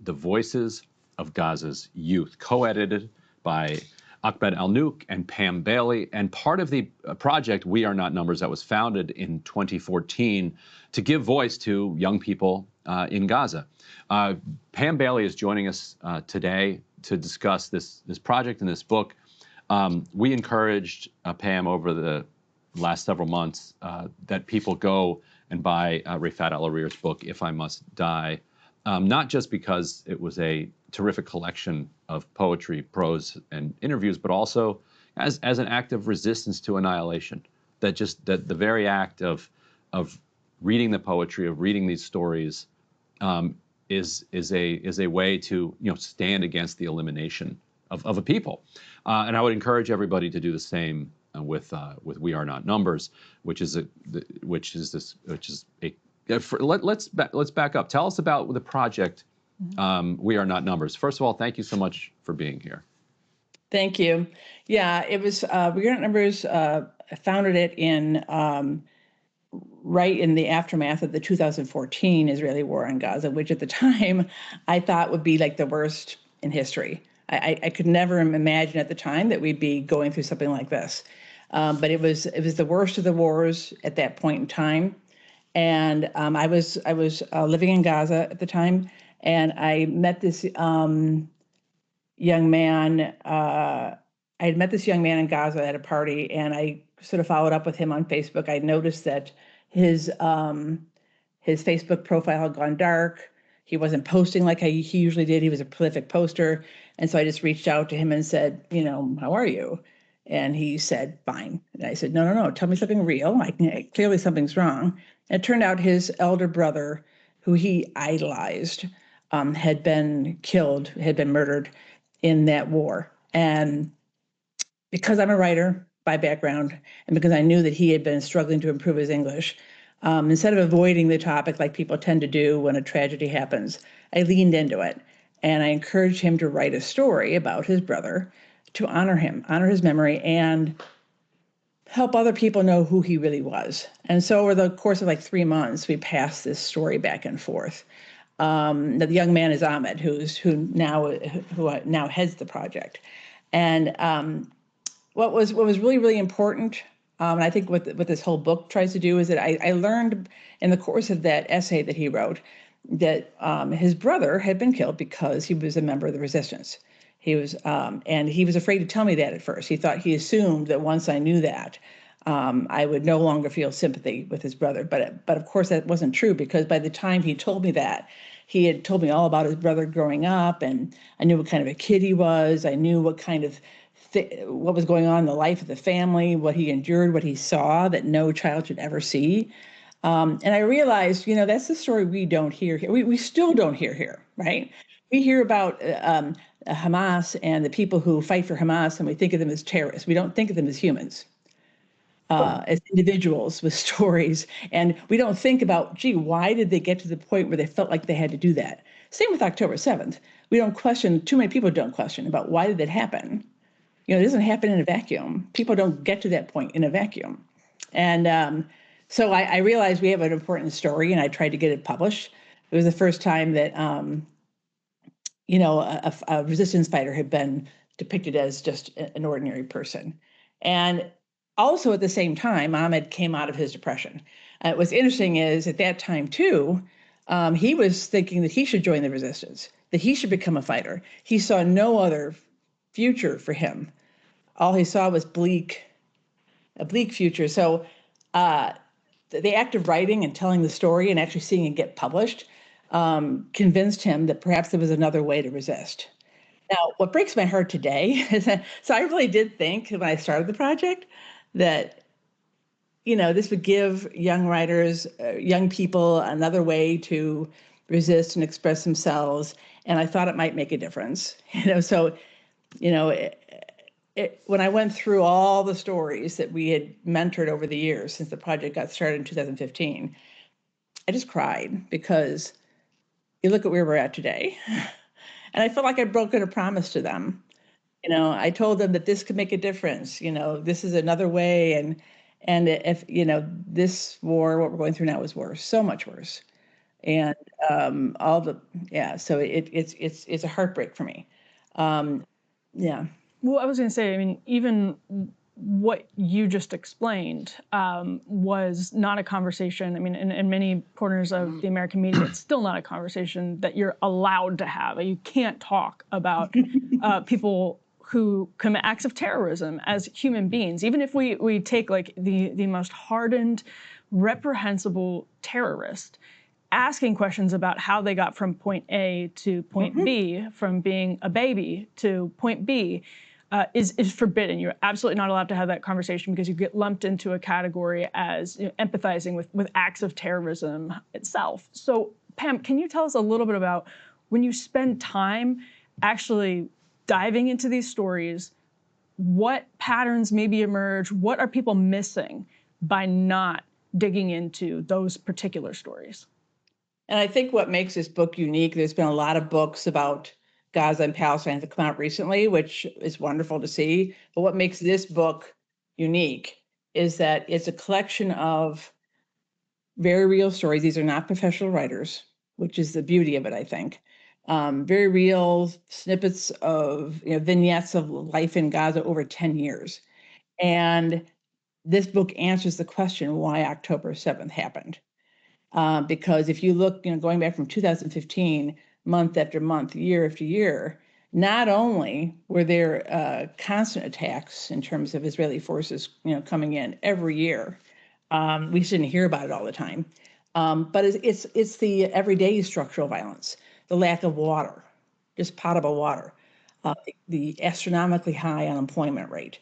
The Voices of Gaza's Youth, co-edited by Ahmed Al-Nouk and Pam Bailey, and part of the project We Are Not Numbers that was founded in 2014 to give voice to young people in Gaza. Pam Bailey is joining us today to discuss this project and this book. We encouraged Pam over the last several months that people go and buy Rifat Al-Harir's book, If I Must Die, not just because it was a terrific collection of poetry, prose, and interviews, but also as an act of resistance to annihilation. That the very act of reading the poetry, of reading these stories, is a way to stand against the elimination of a people. And I would encourage everybody to do the same with We Are Not Numbers, let's back up. Tell us about the project, We Are Not Numbers. First of all, thank you so much for being here. Thank you. Yeah, it was We Are Not Numbers. I founded it right in the aftermath of the 2014 Israeli war on Gaza, which at the time I thought would be like the worst in history. I could never imagine at the time that we'd be going through something like this. But it was the worst of the wars at that point in time. And I was living in Gaza at the time, and I met this young man. I had met this young man in Gaza at a party, and I sort of followed up with him on Facebook. I noticed that his Facebook profile had gone dark. He wasn't posting like he usually did. He was a prolific poster. And so I just reached out to him and said, how are you? And he said, fine. And I said, no, tell me something real. Clearly something's wrong. And it turned out his elder brother, who he idolized, had been killed, had been murdered in that war. And because I'm a writer by background, and because I knew that he had been struggling to improve his English, instead of avoiding the topic like people tend to do when a tragedy happens, I leaned into it. And I encouraged him to write a story about his brother to honor him, honor his memory, and help other people know who he really was. And so over the course of like 3 months, we passed this story back and forth. The young man is Ahmed, who now heads the project. And what was really, really important, and I think what this whole book tries to do, is that I learned in the course of that essay that he wrote that his brother had been killed because he was a member of the resistance. He was, and he was afraid to tell me that at first. He assumed that once I knew that, I would no longer feel sympathy with his brother. But of course that wasn't true, because by the time he told me that, he had told me all about his brother growing up, and I knew what kind of a kid he was. I knew what kind of what was going on in the life of the family, what he endured, what he saw that no child should ever see. And I realized, that's the story we don't hear here. We still don't hear here, right? We hear about Hamas and the people who fight for Hamas, and we think of them as terrorists. We don't think of them as humans, as individuals with stories. And we don't think about, why did they get to the point where they felt like they had to do that? Same with October 7th. We don't question, too many people don't question about why did that happen. It doesn't happen in a vacuum. People don't get to that point in a vacuum. And so I realized we have an important story, and I tried to get it published. It was the first time that, a resistance fighter had been depicted as just an ordinary person. And also at the same time, Ahmed came out of his depression. What's interesting is at that time, too, he was thinking that he should join the resistance, that he should become a fighter. He saw no other future for him. All he saw was a bleak future. So the act of writing and telling the story and actually seeing it get published convinced him that perhaps there was another way to resist. Now, what breaks my heart today is that, so I really did think when I started the project that, this would give young writers, young people, another way to resist and express themselves. And I thought it might make a difference. So, when I went through all the stories that we had mentored over the years since the project got started in 2015, I just cried, because you look at where we're at today. And I felt like I'd broken a promise to them. I told them that this could make a difference. This is another way. And if, this war, what we're going through now, is worse, so much worse. and all the so it's a heartbreak for me. Yeah. Well, I was going to say, I mean, even what you just explained was not a conversation. I mean, in many corners of the American media, it's still not a conversation that you're allowed to have. You can't talk about people who commit acts of terrorism as human beings. Even if we take like the most hardened, reprehensible terrorist, asking questions about how they got from point A to point B, from being a baby to point B, is forbidden. You're absolutely not allowed to have that conversation because you get lumped into a category as empathizing with acts of terrorism itself. So, Pam, can you tell us a little bit about when you spend time actually diving into these stories, what patterns maybe emerge? What are people missing by not digging into those particular stories? And I think what makes this book unique, there's been a lot of books about Gaza and Palestine that come out recently, which is wonderful to see. But what makes this book unique is that it's a collection of very real stories. These are not professional writers, which is the beauty of it, I think. Very real snippets of vignettes of life in Gaza over 10 years. And this book answers the question why October 7th happened. Because if you look, going back from 2015, month after month, year after year, not only were there constant attacks in terms of Israeli forces, coming in every year, we shouldn't hear about it all the time, but it's the everyday structural violence, the lack of water, just potable water, the astronomically high unemployment rate.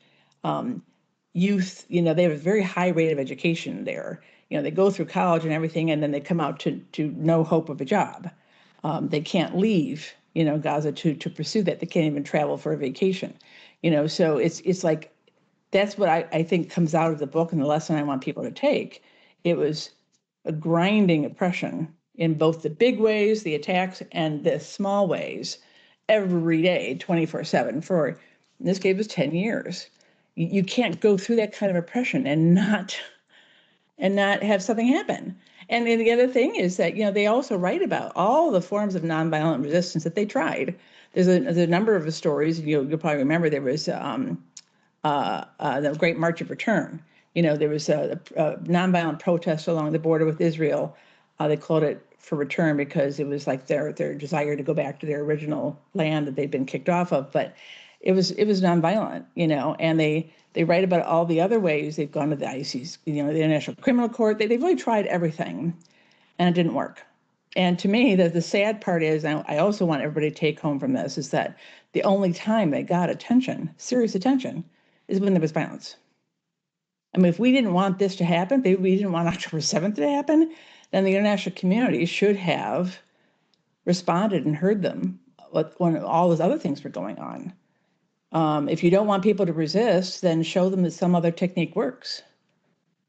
Youth, they have a very high rate of education there. They go through college and everything, and then they come out to no hope of a job. They can't leave, Gaza to pursue that. They can't even travel for a vacation, So it's like that's what I think comes out of the book, and the lesson I want people to take. It was a grinding oppression in both the big ways, the attacks, and the small ways, every day, 24/7 for, in this case, it was 10 years. You can't go through that kind of oppression and not have something happen. And then the other thing is that, they also write about all the forms of nonviolent resistance that they tried. There's a number of stories. You'll probably remember there was the Great March of Return. There was a nonviolent protest along the border with Israel. They called it for return because it was like their desire to go back to their original land that they'd been kicked off of. But it was nonviolent, and they write about all the other ways they've gone to the ICC, the International Criminal Court. They've really tried everything, and it didn't work. And to me, the sad part is, and I also want everybody to take home from this, is that the only time they got attention, serious attention, is when there was violence. I mean, if we didn't want this to happen, we didn't want October 7th to happen, then the international community should have responded and heard them when all those other things were going on. If you don't want people to resist, then show them that some other technique works.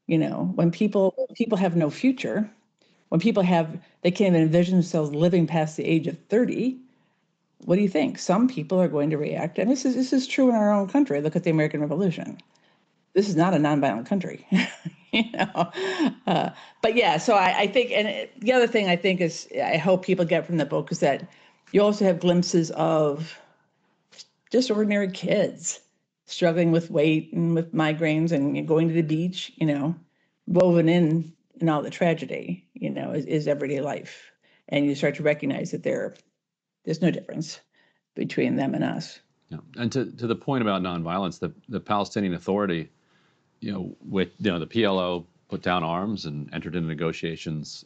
When people have no future, when people they can't even envision themselves living past the age of 30, what do you think? Some people are going to react, and this is true in our own country. Look at the American Revolution. This is not a nonviolent country, But yeah, so I think, and the other thing I think is, I hope people get from the book is that you also have glimpses of just ordinary kids struggling with weight and with migraines and going to the beach, woven in all the tragedy, is everyday life. And you start to recognize that there's no difference between them and us. Yeah. And to the point about nonviolence, the Palestinian Authority, with the PLO put down arms and entered into negotiations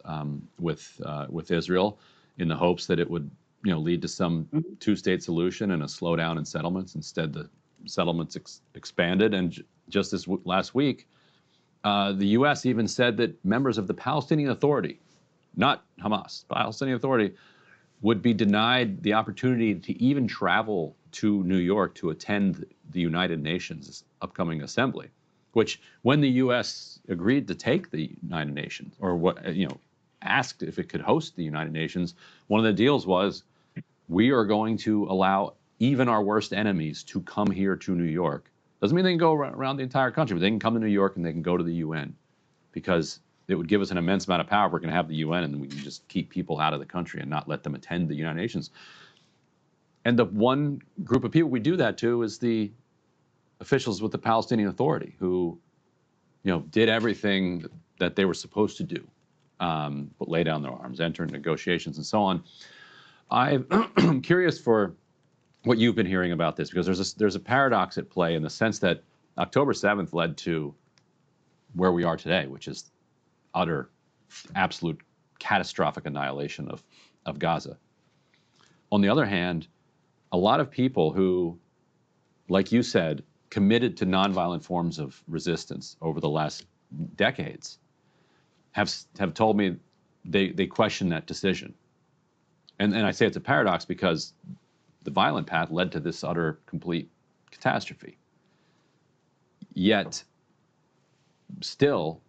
with Israel in the hopes that it would lead to some two-state solution and a slowdown in settlements. Instead, the settlements expanded, and just this last week, the U.S. even said that members of the Palestinian Authority, not Hamas, Palestinian Authority, would be denied the opportunity to even travel to New York to attend the United Nations upcoming assembly, which when the U.S. agreed to take the United Nations, or asked if it could host the United Nations, one of the deals was, we are going to allow even our worst enemies to come here to New York. Doesn't mean they can go around the entire country, but they can come to New York and they can go to the UN, because it would give us an immense amount of power if we're going to have the UN and we can just keep people out of the country and not let them attend the United Nations. And the one group of people we do that to is the officials with the Palestinian Authority, who, did everything that they were supposed to do, but lay down their arms, enter into negotiations, and so on. I'm curious for what you've been hearing about this, because there's a paradox at play in the sense that October 7th led to where we are today, which is utter, absolute, catastrophic annihilation of Gaza. On the other hand, a lot of people who, like you said, committed to nonviolent forms of resistance over the last decades have told me they question that decision. And I say it's a paradox because the violent path led to this utter, complete catastrophe. Yet, still,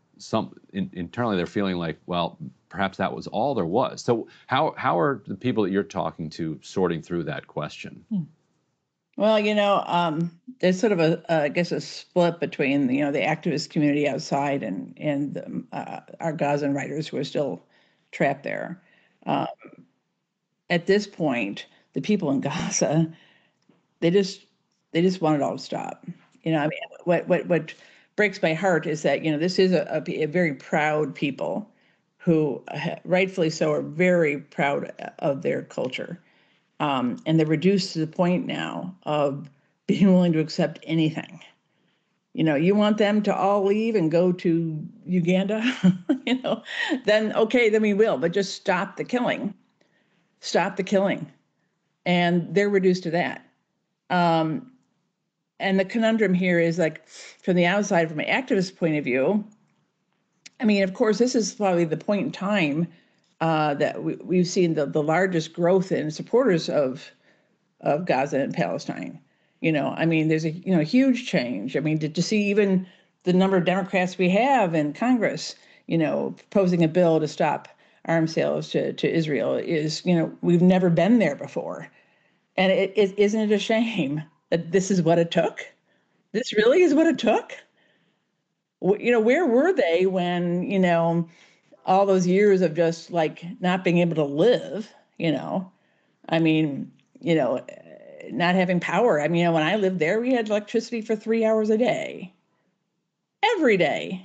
internally they're feeling like, well, perhaps that was all there was. So how are the people that you're talking to sorting through that question? Well, there's sort of I guess a split between the activist community outside and our Gazan writers who are still trapped there. At this point, the people in Gaza, they just want it all to stop. What breaks my heart is that this is a very proud people who rightfully so are very proud of their culture. And they're reduced to the point now of being willing to accept anything. You want them to all leave and go to Uganda, then okay, then we will, but just stop the killing. Stop the killing. And they're reduced to that. And the conundrum here is, like, from the outside, from an activist point of view, I mean, of course, this is probably the point in time that we've seen the largest growth in supporters of Gaza and Palestine. I mean, there's a huge change. I mean, to see even the number of Democrats we have in Congress, proposing a bill to stop arms sales to Israel is, we've never been there before. And isn't it a shame that this is what it took? This really is what it took? Where were they when, all those years of just like not being able to live, I mean, not having power. I mean, when I lived there, we had electricity for 3 hours a day, every day.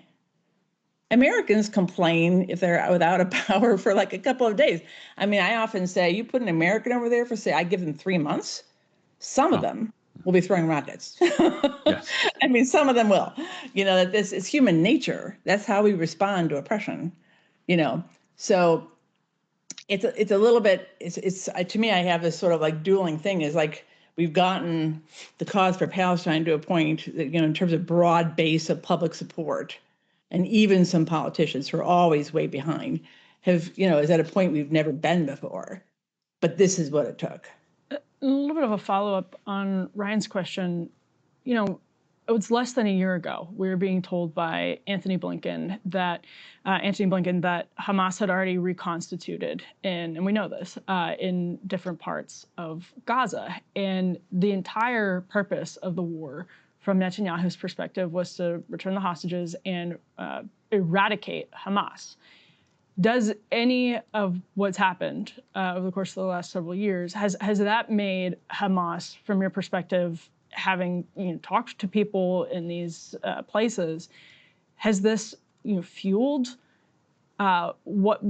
Americans complain if they're without a power for like a couple of days. I mean, I often say, you put an American over there for, say, I give them 3 months, some of them will be throwing rockets. Yes. I mean, some of them will. That this is human nature. That's how we respond to oppression. So it's a little bit, it's to me, I have this sort of like dueling thing, is like we've gotten the cause for Palestine to a point that, in terms of broad base of public support, and even some politicians who are always way behind is at a point we've never been before. But this is what it took. A little bit of a follow-up on Ryan's question. It was less than a year ago, we were being told by Anthony Blinken that Hamas had already reconstituted, and we know this, in different parts of Gaza. And the entire purpose of the war, from Netanyahu's perspective, was to return the hostages and eradicate Hamas. Does any of what's happened over the course of the last several years, has that made Hamas, from your perspective, having talked to people in these places, has this fueled what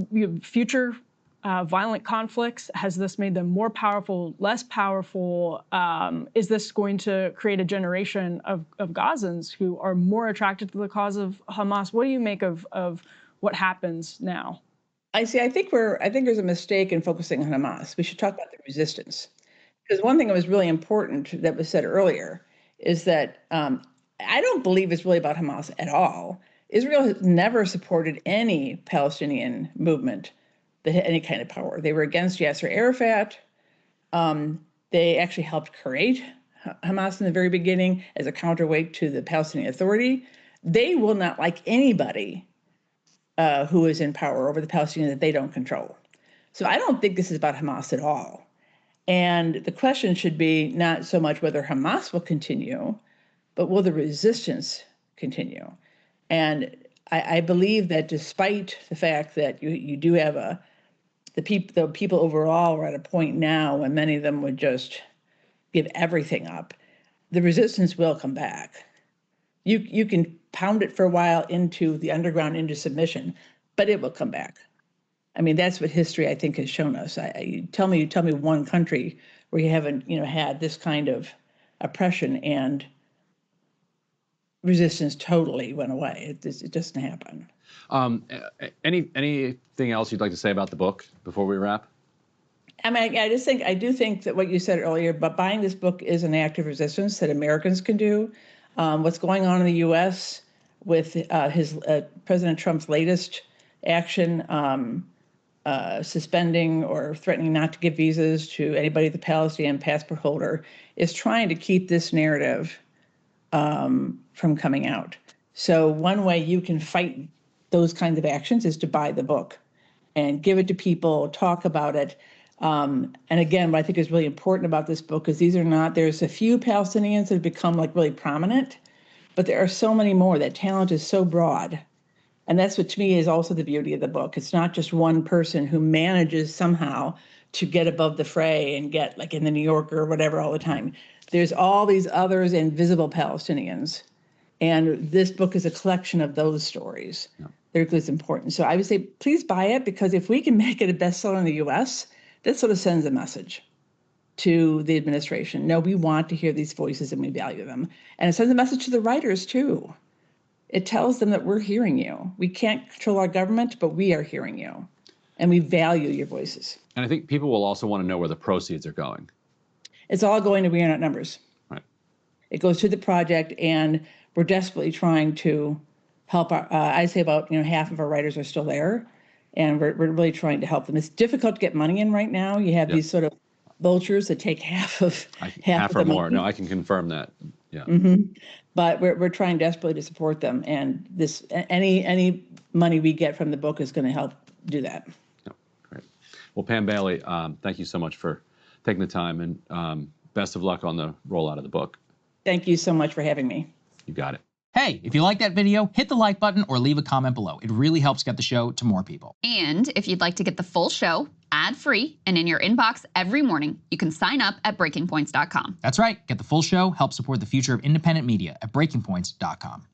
future violent conflicts? Has this made them more powerful, less powerful? Is this going to create a generation of Gazans who are more attracted to the cause of Hamas? What do you make of what happens now? I think there's a mistake in focusing on Hamas. We should talk about the resistance. Because one thing that was really important that was said earlier is that I don't believe it's really about Hamas at all. Israel has never supported any Palestinian movement that had any kind of power. They were against Yasser Arafat. They actually helped create Hamas in the very beginning as a counterweight to the Palestinian Authority. They will not like anybody who is in power over the Palestinians that they don't control. So I don't think this is about Hamas at all. And the question should be not so much whether Hamas will continue, but will the resistance continue? And I believe that despite the fact that you do have the people overall are at a point now when many of them would just give everything up, the resistance will come back. You can pound it for a while into the underground, into submission, but it will come back. I mean, that's what history, I think, has shown us. Tell me one country where you haven't, had this kind of oppression and resistance totally went away. It doesn't happen. Anything else you'd like to say about the book before we wrap? I mean, I do think that what you said earlier, but buying this book is an act of resistance that Americans can do. What's going on in the U.S. with President Trump's latest action, suspending or threatening not to give visas to anybody, the Palestinian passport holder, is trying to keep this narrative from coming out. So one way you can fight those kinds of actions is to buy the book and give it to people, talk about it. And again, what I think is really important about this book is there's a few Palestinians that have become like really prominent, but there are so many more. That talent is so broad. And that's what to me is also the beauty of the book. It's not just one person who manages somehow to get above the fray and get like in the New Yorker or whatever all the time. There's all these others invisible Palestinians. And this book is a collection of those stories. Yeah. They're equally as important. So I would say, please buy it, because if we can make it a bestseller in the U.S., that sort of sends a message to the administration. No, we want to hear these voices and we value them. And it sends a message to the writers, too. It tells them that we're hearing you. We can't control our government, but we are hearing you. And we value your voices. And I think people will also want to know where the proceeds are going. It's all going to We Are Not Numbers. Right. It goes to the project, and we're desperately trying to help I'd say about half of our writers are still there, and we're really trying to help them. It's difficult to get money in right now. You have these sort of vultures that take half of or more. No, I can confirm that. Yeah. Mm-hmm. But we're trying desperately to support them, and any money we get from the book is going to help do that. Oh, great. Well, Pam Bailey, thank you so much for taking the time, and best of luck on the rollout of the book. Thank you so much for having me. You got it. Hey, if you like that video, hit the like button or leave a comment below. It really helps get the show to more people. And if you'd like to get the full show ad-free and in your inbox every morning, you can sign up at breakingpoints.com. That's right. Get the full show, help support the future of independent media at breakingpoints.com.